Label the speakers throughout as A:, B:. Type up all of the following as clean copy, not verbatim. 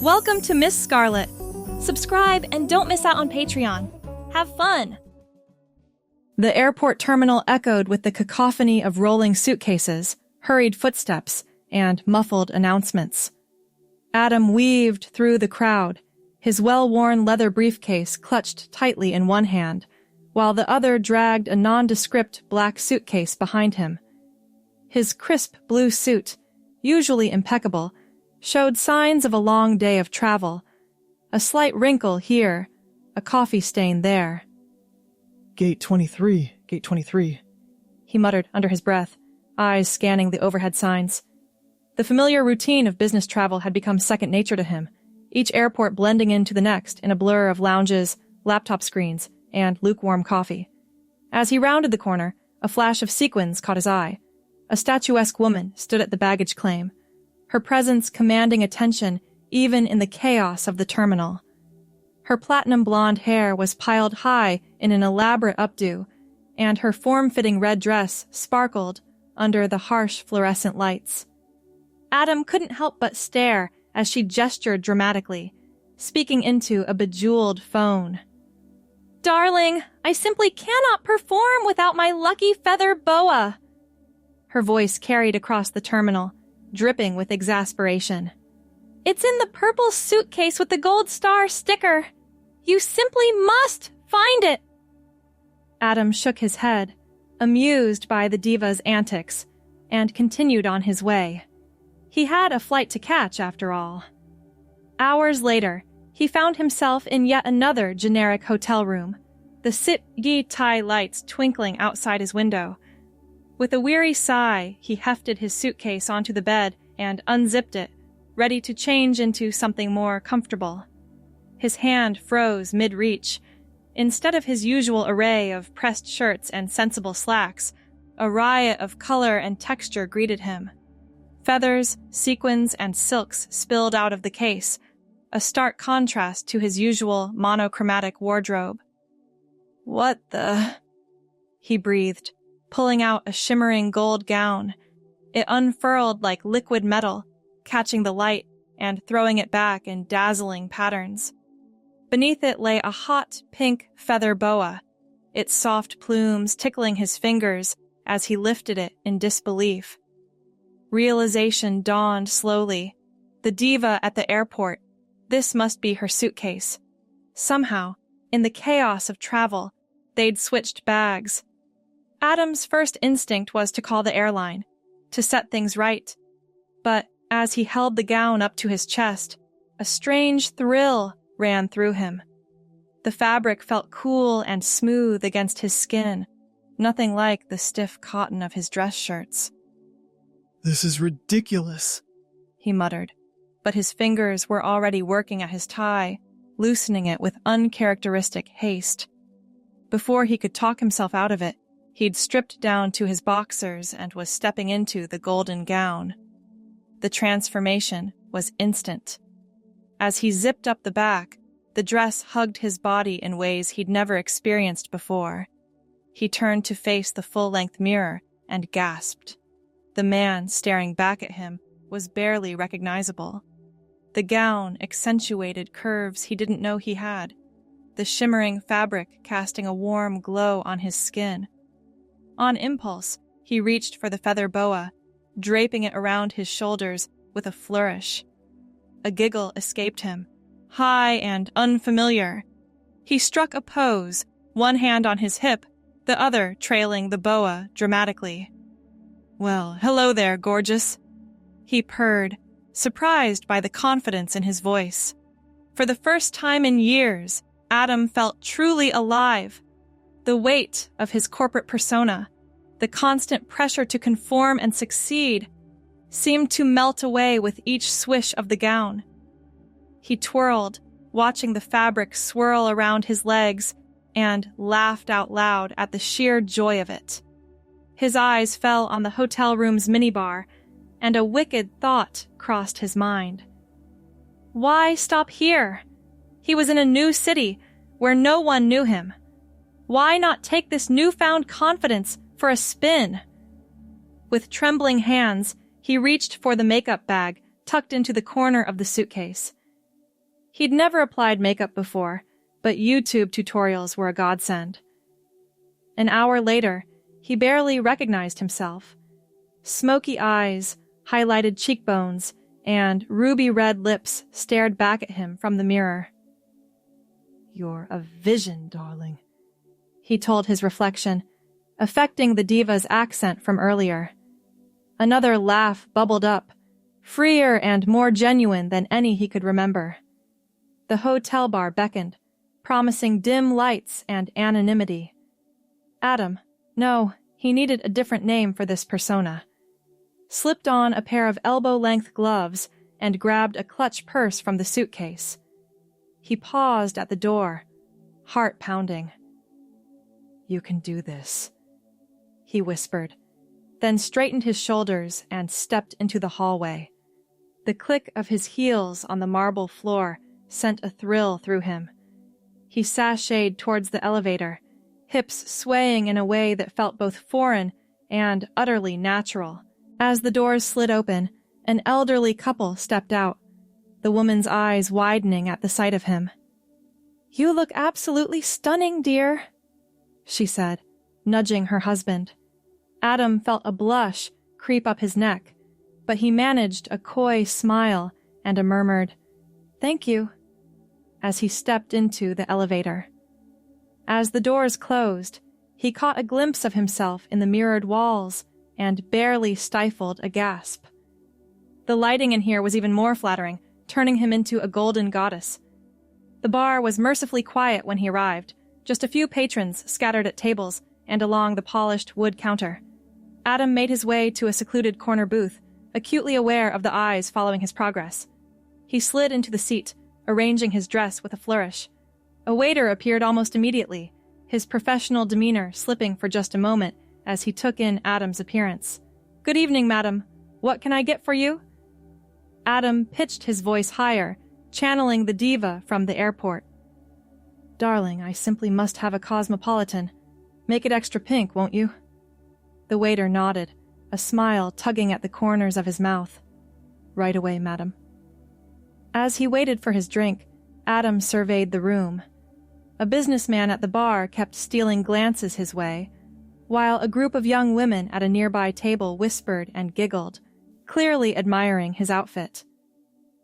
A: Welcome to Miss Scarlett. Subscribe and don't miss out on Patreon. Have fun! The airport terminal echoed with the cacophony of rolling suitcases, hurried footsteps, and muffled announcements. Adam weaved through the crowd, his well-worn leather briefcase clutched tightly in one hand, while the other dragged a nondescript black suitcase behind him. His crisp blue suit, usually impeccable, showed signs of a long day of travel. A slight wrinkle here, a coffee stain there.
B: Gate 23, Gate 23,
A: he muttered under his breath, eyes scanning the overhead signs. The familiar routine of business travel had become second nature to him, each airport blending into the next in a blur of lounges, laptop screens, and lukewarm coffee. As he rounded the corner, a flash of sequins caught his eye. A statuesque woman stood at the baggage claim, her presence commanding attention even in the chaos of the terminal. Her platinum blonde hair was piled high in an elaborate updo, and her form-fitting red dress sparkled under the harsh fluorescent lights. Adam couldn't help but stare as she gestured dramatically, speaking into a bejeweled phone. "Darling, I simply cannot perform without my lucky feather boa." Her voice carried across the terminal, dripping with exasperation. "It's in the purple suitcase with the gold star sticker. You simply must find it." Adam shook his head, amused by the diva's antics, and continued on his way. He had a flight to catch, after all. Hours later, he found himself in yet another generic hotel room, the sip-yi-tai lights twinkling outside his window. With a weary sigh, he hefted his suitcase onto the bed and unzipped it, ready to change into something more comfortable. His hand froze mid-reach. Instead of his usual array of pressed shirts and sensible slacks, a riot of color and texture greeted him. Feathers, sequins, and silks spilled out of the case, a stark contrast to his usual monochromatic wardrobe. "What the?" he breathed, pulling out a shimmering gold gown. It unfurled like liquid metal, catching the light and throwing it back in dazzling patterns. Beneath it lay a hot pink feather boa, its soft plumes tickling his fingers as he lifted it in disbelief. Realization dawned slowly. The diva at the airport, this must be her suitcase. Somehow, in the chaos of travel, they'd switched bags. Adam's first instinct was to call the airline, to set things right. But as he held the gown up to his chest, a strange thrill ran through him. The fabric felt cool and smooth against his skin, nothing like the stiff cotton of his dress shirts.
B: "This is ridiculous,"
A: he muttered, but his fingers were already working at his tie, loosening it with uncharacteristic haste. Before he could talk himself out of it, he'd stripped down to his boxers and was stepping into the golden gown. The transformation was instant. As he zipped up the back, the dress hugged his body in ways he'd never experienced before. He turned to face the full-length mirror and gasped. The man staring back at him was barely recognizable. The gown accentuated curves he didn't know he had, the shimmering fabric casting a warm glow on his skin. On impulse, he reached for the feather boa, draping it around his shoulders with a flourish. A giggle escaped him, high and unfamiliar. He struck a pose, one hand on his hip, the other trailing the boa dramatically. "Well, hello there, gorgeous," he purred, surprised by the confidence in his voice. For the first time in years, Adam felt truly alive. The weight of his corporate persona, the constant pressure to conform and succeed, seemed to melt away with each swish of the gown. He twirled, watching the fabric swirl around his legs, and laughed out loud at the sheer joy of it. His eyes fell on the hotel room's minibar, and a wicked thought crossed his mind. Why stop here? He was in a new city, where no one knew him. Why not take this newfound confidence for a spin? With trembling hands, he reached for the makeup bag tucked into the corner of the suitcase. He'd never applied makeup before, but YouTube tutorials were a godsend. An hour later, he barely recognized himself. Smoky eyes, highlighted cheekbones, and ruby-red lips stared back at him from the mirror.
B: "You're a vision, darling,"
A: he told his reflection, affecting the diva's accent from earlier. Another laugh bubbled up, freer and more genuine than any he could remember. The hotel bar beckoned, promising dim lights and anonymity. Adam, no, he needed a different name for this persona, slipped on a pair of elbow-length gloves and grabbed a clutch purse from the suitcase. He paused at the door, heart pounding.
B: "You can do this,"
A: he whispered, then straightened his shoulders and stepped into the hallway. The click of his heels on the marble floor sent a thrill through him. He sashayed towards the elevator, hips swaying in a way that felt both foreign and utterly natural. As the doors slid open, an elderly couple stepped out, the woman's eyes widening at the sight of him. "You look absolutely stunning, dear," she said, nudging her husband. Adam felt a blush creep up his neck, but he managed a coy smile and a murmured, "Thank you," as he stepped into the elevator. As the doors closed, he caught a glimpse of himself in the mirrored walls and barely stifled a gasp. The lighting in here was even more flattering, turning him into a golden goddess. The bar was mercifully quiet when he arrived, just a few patrons scattered at tables and along the polished wood counter. Adam made his way to a secluded corner booth, acutely aware of the eyes following his progress. He slid into the seat, arranging his dress with a flourish. A waiter appeared almost immediately, his professional demeanor slipping for just a moment as he took in Adam's appearance. "Good evening, madam. What can I get for you?" Adam pitched his voice higher, channeling the diva from the airport. "Darling, I simply must have a cosmopolitan. Make it extra pink, won't you?" The waiter nodded, a smile tugging at the corners of his mouth. "Right away, madam." As he waited for his drink, Adam surveyed the room. A businessman at the bar kept stealing glances his way, while a group of young women at a nearby table whispered and giggled, clearly admiring his outfit.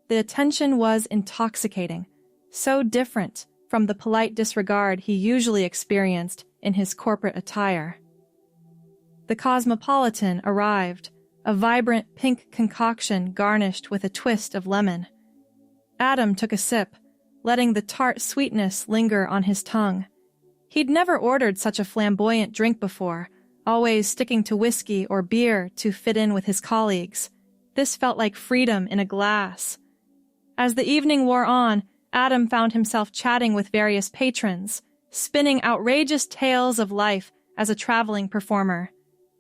A: The attention was intoxicating, so different from the polite disregard he usually experienced in his corporate attire. The cosmopolitan arrived, a vibrant pink concoction garnished with a twist of lemon. Adam took a sip, letting the tart sweetness linger on his tongue. He'd never ordered such a flamboyant drink before, always sticking to whiskey or beer to fit in with his colleagues. This felt like freedom in a glass. As the evening wore on, Adam found himself chatting with various patrons, spinning outrageous tales of life as a traveling performer.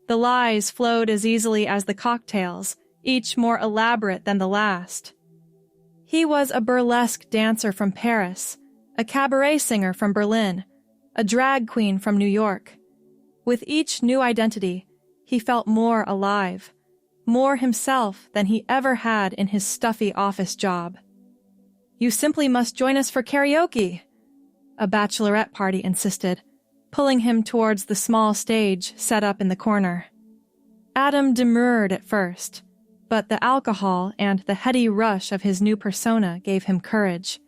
A: The lies flowed as easily as the cocktails, each more elaborate than the last. He was a burlesque dancer from Paris, a cabaret singer from Berlin, a drag queen from New York. With each new identity, he felt more alive, more himself than he ever had in his stuffy office job. "You simply must join us for karaoke," a bachelorette party insisted, pulling him towards the small stage set up in the corner. Adam demurred at first, but the alcohol and the heady rush of his new persona gave him courage.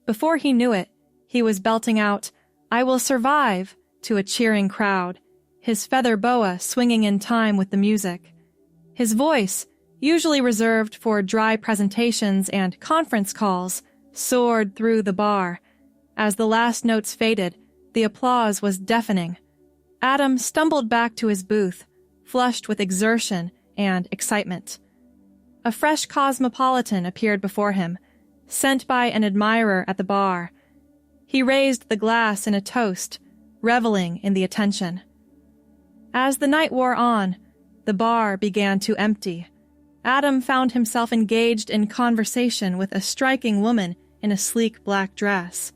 A: Before he knew it, he was belting out, "I will survive," to a cheering crowd, his feather boa swinging in time with the music. His voice, usually reserved for dry presentations and conference calls, soared through the bar. As the last notes faded, the applause was deafening. Adam stumbled back to his booth, flushed with exertion and excitement. A fresh cosmopolitan appeared before him, sent by an admirer at the bar. He raised the glass in a toast, reveling in the attention. As the night wore on, the bar began to empty. Adam found himself engaged in conversation with a striking woman in a sleek black dress.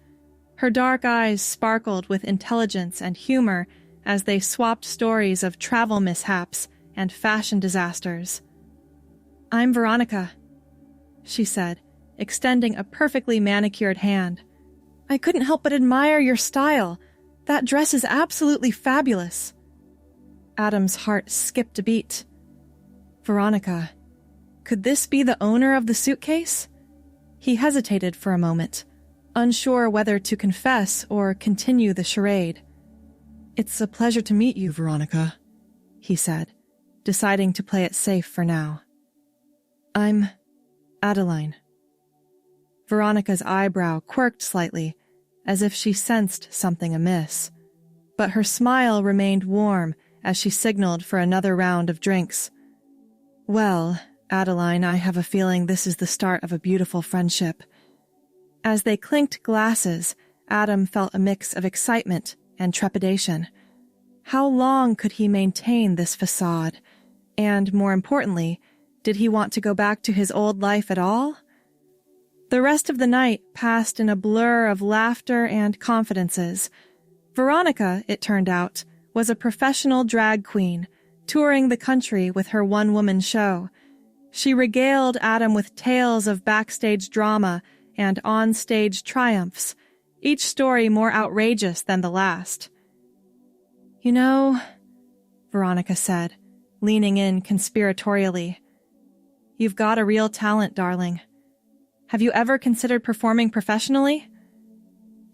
A: Her dark eyes sparkled with intelligence and humor as they swapped stories of travel mishaps and fashion disasters. "I'm Veronica," she said, extending a perfectly manicured hand. "I couldn't help but admire your style. That dress is absolutely fabulous." Adam's heart skipped a beat. Veronica, could this be the owner of the suitcase? He hesitated for a moment, unsure whether to confess or continue the charade. "It's a pleasure to meet you, Veronica," he said, deciding to play it safe for now. "I'm Adeline." Veronica's eyebrow quirked slightly, as if she sensed something amiss, but her smile remained warm as she signaled for another round of drinks. "Well, Adeline, I have a feeling this is the start of a beautiful friendship." As they clinked glasses, Adam felt a mix of excitement and trepidation. How long could he maintain this facade? And, more importantly, did he want to go back to his old life at all? The rest of the night passed in a blur of laughter and confidences. Veronica, it turned out, was a professional drag queen, touring the country with her one-woman show. She regaled Adam with tales of backstage drama and on-stage triumphs, each story more outrageous than the last. "You know," Veronica said, leaning in conspiratorially, "you've got a real talent, darling. Have you ever considered performing professionally?"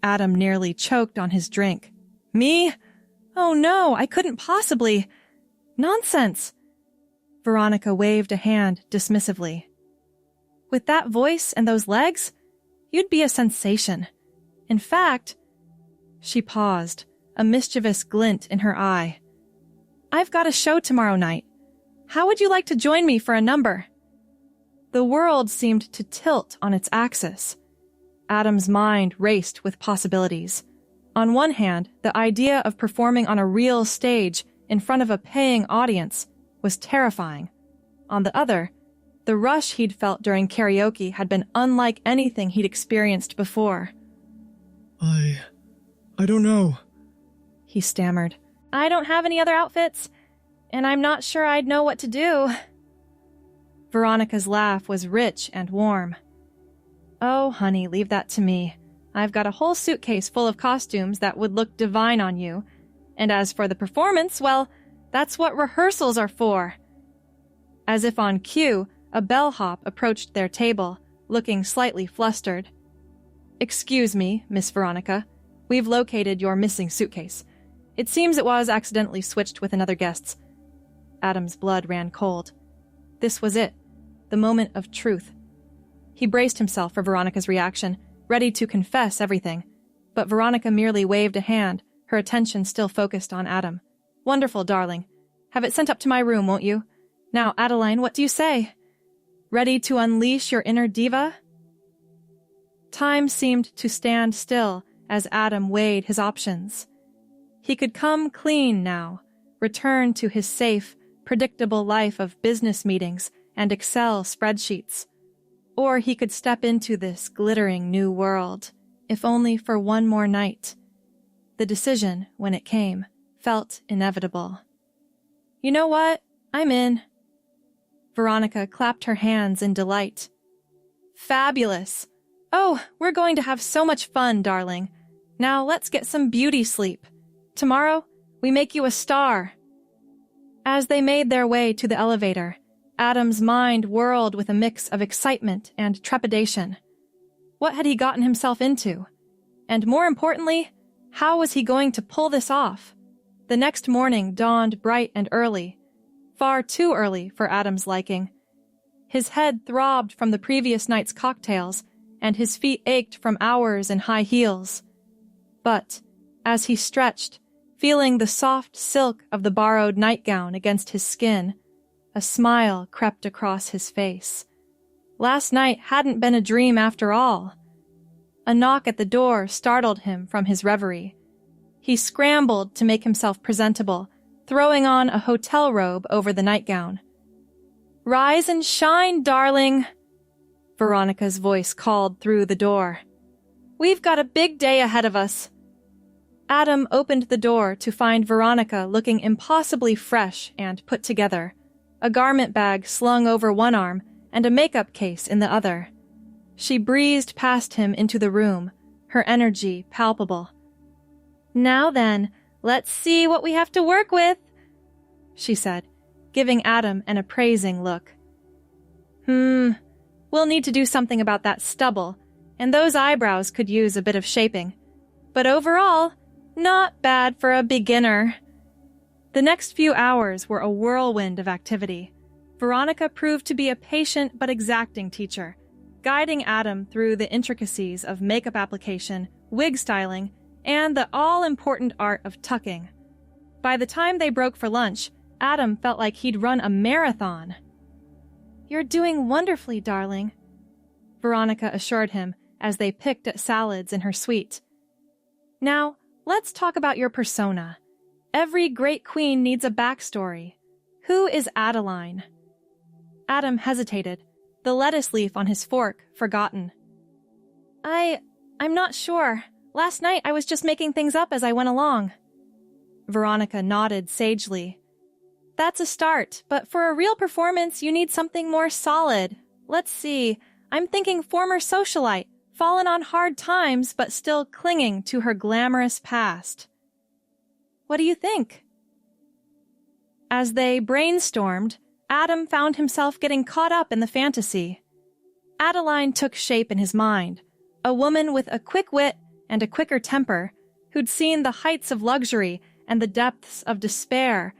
A: Adam nearly choked on his drink. "Me? Oh no, I couldn't possibly. Nonsense." Veronica waved a hand dismissively. "With that voice and those legs, you'd be a sensation. In fact—" She paused, a mischievous glint in her eye. "I've got a show tomorrow night. How would you like to join me for a number?" The world seemed to tilt on its axis. Adam's mind raced with possibilities. On one hand, the idea of performing on a real stage in front of a paying audience was terrifying. On the other, the rush he'd felt during karaoke had been unlike anything he'd experienced before.
C: I don't know,"
A: he stammered. "I don't have any other outfits, and I'm not sure I'd know what to do." Veronica's laugh was rich and warm. "Oh, honey, leave that to me. I've got a whole suitcase full of costumes that would look divine on you. And as for the performance, well, that's what rehearsals are for." As if on cue, a bellhop approached their table, looking slightly flustered. "Excuse me, Miss Veronica. We've located your missing suitcase. It seems it was accidentally switched with another guest's." Adam's blood ran cold. This was it, the moment of truth. He braced himself for Veronica's reaction, ready to confess everything, but Veronica merely waved a hand, her attention still focused on Adam. "Wonderful, darling. Have it sent up to my room, won't you? Now, Adeline, what do you say? Ready to unleash your inner diva?" Time seemed to stand still as Adam weighed his options. He could come clean now, return to his safe, predictable life of business meetings and Excel spreadsheets. Or he could step into this glittering new world, if only for one more night. The decision, when it came, felt inevitable. "You know what? I'm in." Veronica clapped her hands in delight. "Fabulous! Oh, we're going to have so much fun, darling. Now let's get some beauty sleep. Tomorrow, we make you a star." As they made their way to the elevator, Adam's mind whirled with a mix of excitement and trepidation. What had he gotten himself into? And more importantly, how was he going to pull this off? The next morning dawned bright and early, far too early for Adam's liking. His head throbbed from the previous night's cocktails, and his feet ached from hours in high heels. But, as he stretched, feeling the soft silk of the borrowed nightgown against his skin, a smile crept across his face. Last night hadn't been a dream after all. A knock at the door startled him from his reverie. He scrambled to make himself presentable, throwing on a hotel robe over the nightgown. "Rise and shine, darling," Veronica's voice called through the door. "We've got a big day ahead of us." Adam opened the door to find Veronica looking impossibly fresh and put together, a garment bag slung over one arm and a makeup case in the other. She breezed past him into the room, her energy palpable. "Now then, let's see what we have to work with," she said, giving Adam an appraising look. We'll need to do something about that stubble, and those eyebrows could use a bit of shaping. But overall, not bad for a beginner." The next few hours were a whirlwind of activity. Veronica proved to be a patient but exacting teacher, guiding Adam through the intricacies of makeup application, wig styling, and the all-important art of tucking. By the time they broke for lunch, Adam felt like he'd run a marathon. "You're doing wonderfully, darling," Veronica assured him as they picked at salads in her suite. "Now, let's talk about your persona. Every great queen needs a backstory. Who is Adeline?" Adam hesitated, the lettuce leaf on his fork forgotten. I'm not sure. Last night I was just making things up as I went along." Veronica nodded sagely. "That's a start, but for a real performance you need something more solid. Let's see, I'm thinking former socialite, fallen on hard times but still clinging to her glamorous past. What do you think?" As they brainstormed, Adam found himself getting caught up in the fantasy. Adeline took shape in his mind, a woman with a quick wit and a quicker temper, who'd seen the heights of luxury and the depths of despair,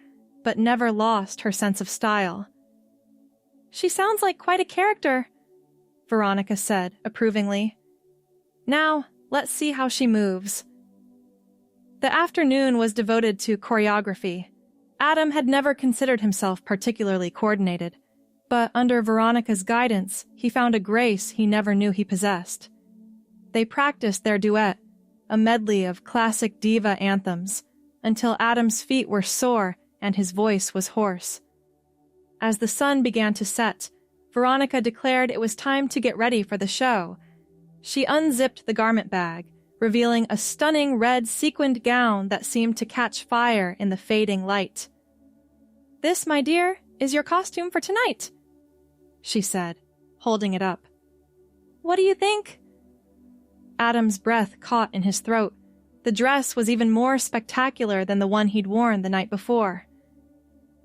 A: but never lost her sense of style. "She sounds like quite a character," Veronica said approvingly. "Now, let's see how she moves." The afternoon was devoted to choreography. Adam had never considered himself particularly coordinated, but under Veronica's guidance, he found a grace he never knew he possessed. They practiced their duet, a medley of classic Diva anthems, until Adam's feet were sore and his voice was hoarse. As the sun began to set, Veronica declared it was time to get ready for the show. She unzipped the garment bag, revealing a stunning red sequined gown that seemed to catch fire in the fading light. "This, my dear, is your costume for tonight," she said, holding it up. "What do you think?" Adam's breath caught in his throat. The dress was even more spectacular than the one he'd worn the night before.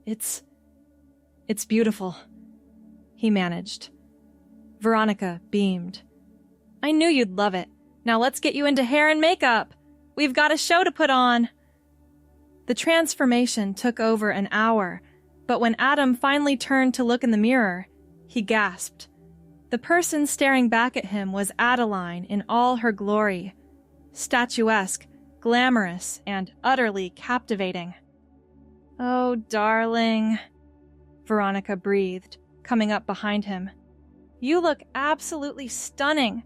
A: It's beautiful," he managed. Veronica beamed. "I knew you'd love it. Now let's get you into hair and makeup. We've got a show to put on." The transformation took over an hour, but when Adam finally turned to look in the mirror, he gasped. The person staring back at him was Adeline in all her glory. Statuesque, glamorous, and utterly captivating. "Oh, darling," Veronica breathed, coming up behind him. "You look absolutely stunning.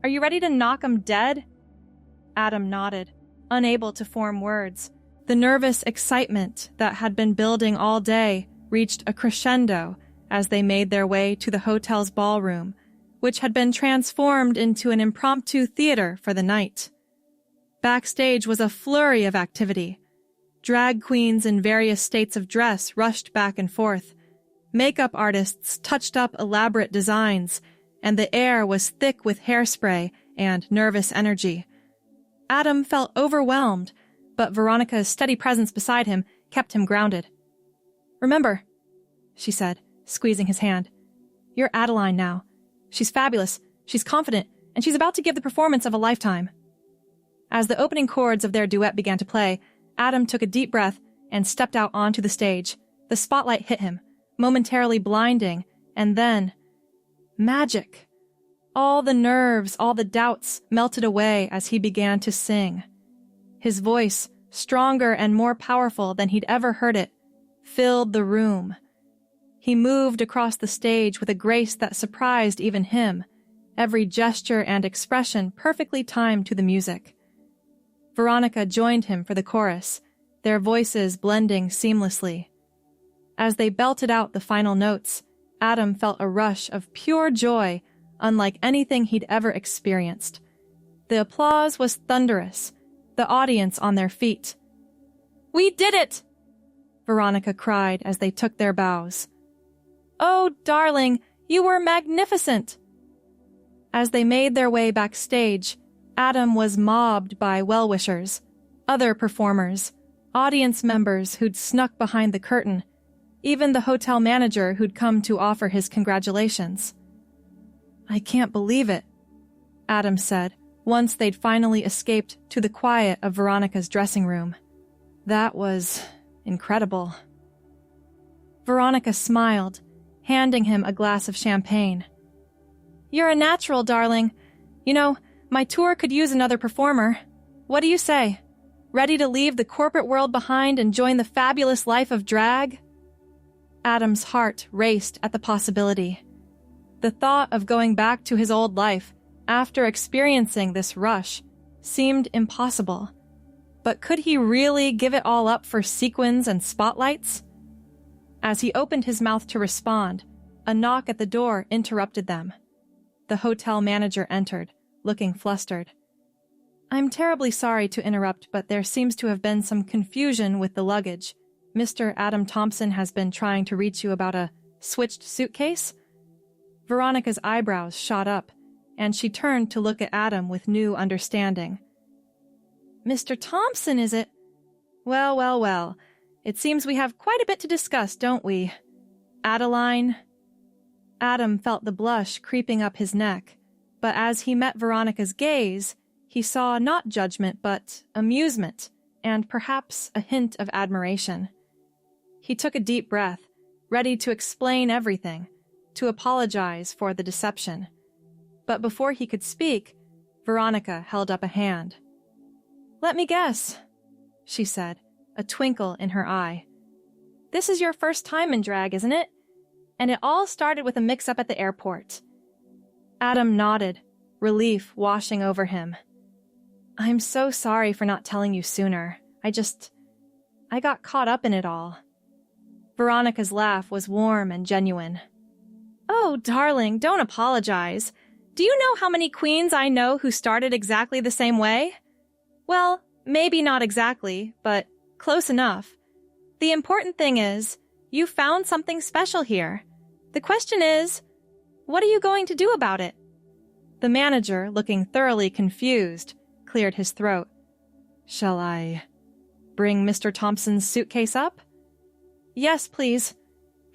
A: Are you ready to knock 'em dead?" Adam nodded, unable to form words. The nervous excitement that had been building all day reached a crescendo as they made their way to the hotel's ballroom, which had been transformed into an impromptu theater for the night. Backstage was a flurry of activity. Drag queens in various states of dress rushed back and forth. Makeup artists touched up elaborate designs, and the air was thick with hairspray and nervous energy. Adam felt overwhelmed, but Veronica's steady presence beside him kept him grounded. "Remember," she said, squeezing his hand, "you're Adeline now. She's fabulous, she's confident, and she's about to give the performance of a lifetime." As the opening chords of their duet began to play, Adam took a deep breath and stepped out onto the stage. The spotlight hit him, momentarily blinding, and then magic. All the nerves, all the doubts melted away as he began to sing. His voice, stronger and more powerful than he'd ever heard it, filled the room. He moved across the stage with a grace that surprised even him, every gesture and expression perfectly timed to the music. Veronica joined him for the chorus, their voices blending seamlessly. As they belted out the final notes, Adam felt a rush of pure joy unlike anything he'd ever experienced. The applause was thunderous, the audience on their feet. "We did it!" Veronica cried as they took their bows. "Oh, darling, you were magnificent!" As they made their way backstage, Adam was mobbed by well-wishers, other performers, audience members who'd snuck behind the curtain, even the hotel manager who'd come to offer his congratulations. "I can't believe it," Adam said, once they'd finally escaped to the quiet of Veronica's dressing room. "That was incredible." Veronica smiled, handing him a glass of champagne. "You're a natural, darling. You know, my tour could use another performer. What do you say? Ready to leave the corporate world behind and join the fabulous life of drag?" Adam's heart raced at the possibility. The thought of going back to his old life after experiencing this rush seemed impossible. But could he really give it all up for sequins and spotlights? As he opened his mouth to respond, a knock at the door interrupted them. The hotel manager entered, looking flustered. "I'm terribly sorry to interrupt, but there seems to have been some confusion with the luggage. Mr. Adam Thompson has been trying to reach you about a switched suitcase?" Veronica's eyebrows shot up, and she turned to look at Adam with new understanding. "Mr. Thompson, is it? Well, well, well. It seems we have quite a bit to discuss, don't we? Adeline?" Adam felt the blush creeping up his neck, but as he met Veronica's gaze, he saw not judgment but amusement, and perhaps a hint of admiration. He took a deep breath, ready to explain everything, to apologize for the deception. But before he could speak, Veronica held up a hand. "Let me guess," she said, a twinkle in her eye. "This is your first time in drag, isn't it? And it all started with a mix-up at the airport." Adam nodded, relief washing over him. "I'm so sorry for not telling you sooner. I got caught up in it all." Veronica's laugh was warm and genuine. "Oh, darling, don't apologize. Do you know how many queens I know who started exactly the same way? Well, maybe not exactly, but close enough. The important thing is, you found something special here. The question is, what are you going to do about it?" The manager, looking thoroughly confused, cleared his throat. "Shall I bring Mr. Thompson's suitcase up?" "Yes, please,"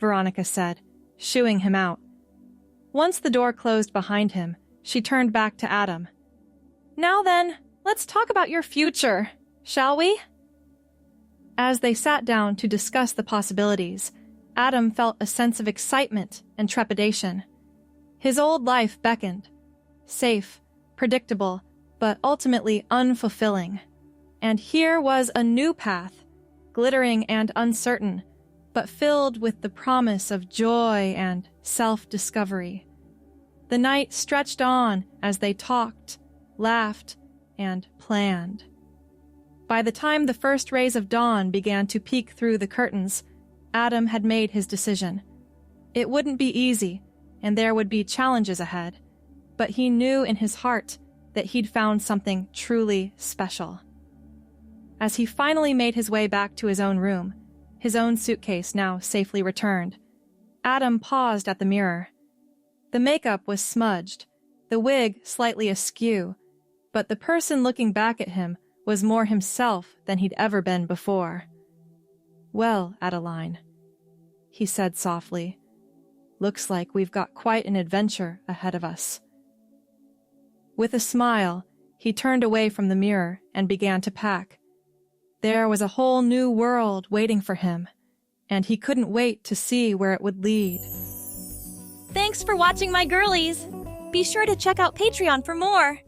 A: Veronica said, shooing him out. Once the door closed behind him, she turned back to Adam. "Now then, let's talk about your future, shall we?" As they sat down to discuss the possibilities, Adam felt a sense of excitement and trepidation. His old life beckoned, safe, predictable, but ultimately unfulfilling. And here was a new path, glittering and uncertain, but filled with the promise of joy and self-discovery. The night stretched on as they talked, laughed, and planned. By the time the first rays of dawn began to peek through the curtains, Adam had made his decision. It wouldn't be easy, and there would be challenges ahead, but he knew in his heart that he'd found something truly special. As he finally made his way back to his own room, his own suitcase now safely returned, Adam paused at the mirror. The makeup was smudged, the wig slightly askew, but the person looking back at him was more himself than he'd ever been before. "Well, Adeline," he said softly, "looks like we've got quite an adventure ahead of us." With a smile, he turned away from the mirror and began to pack. There was a whole new world waiting for him, and he couldn't wait to see where it would lead.
C: Thanks for watching, my girlies! Be sure to check out Patreon for more!